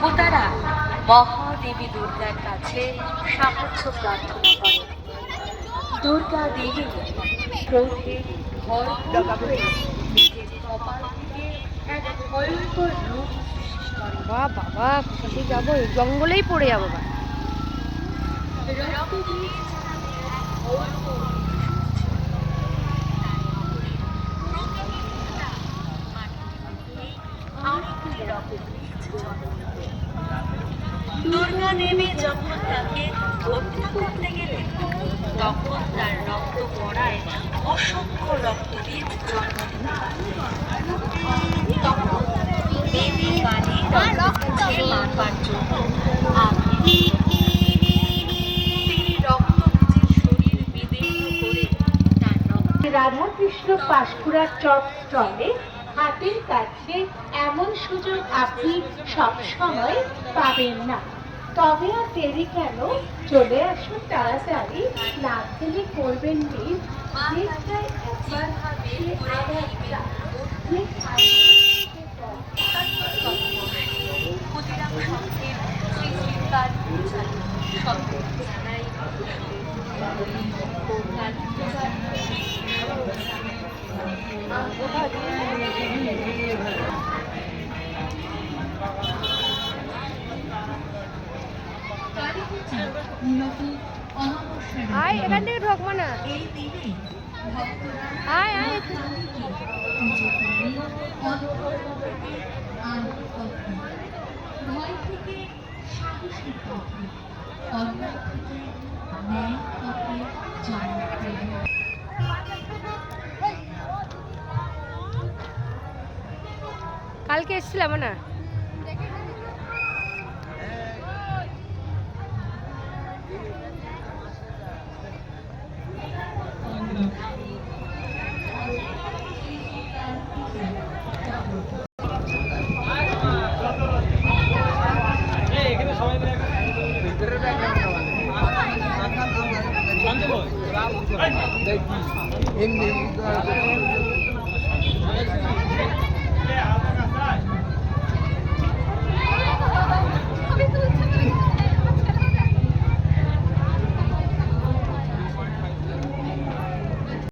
দেবতারা মহাদেবী দুর্গার কাছে সাহায্য প্রার্থনা করেন। দুর্গা দেবী ক্রোধে ভয় নিজের কপাল থেকে এক ভয়ঙ্কর রূপ সৃষ্টি করেন। বাবা কোথায় যাবো, জঙ্গলেই পড়ে যাবো। দুর্গা দেবী যখন তাকে হত্যা করতে গেলেন তখন তার রক্ত পড়ায় অসংখ্য রক্তবীজ জন্ম দিল। তখন দেবী কালী রক্তকে মারবার জন্য তিনি রক্তবীজের শরীর বিদীর্ণ করে তার রক্ত। রাধাকৃষ্ণ পাঁশকুড়ার চক স্টলে হাতের কাছে এমন সুযোগ আপনি সবসময় পাবেন না। তবে আর দেরি কেন, চলে আসুন তাড়াতাড়ি। না খেলে করবেন মিস, একবার সে আবার ক্ষুদিরাম সংঘের শ্রী শ্রীকাল পরিচালিত সপ্তম জানাই আয় এখান থেকে ঢোকবো না। এই দিনে ভক্তরা আয় আয় ভয় থেকে সাহসী পথে, অন্যায় থেকে ন্যায় পথে জন্ম দেয়। কালকে এসেছিলাম না।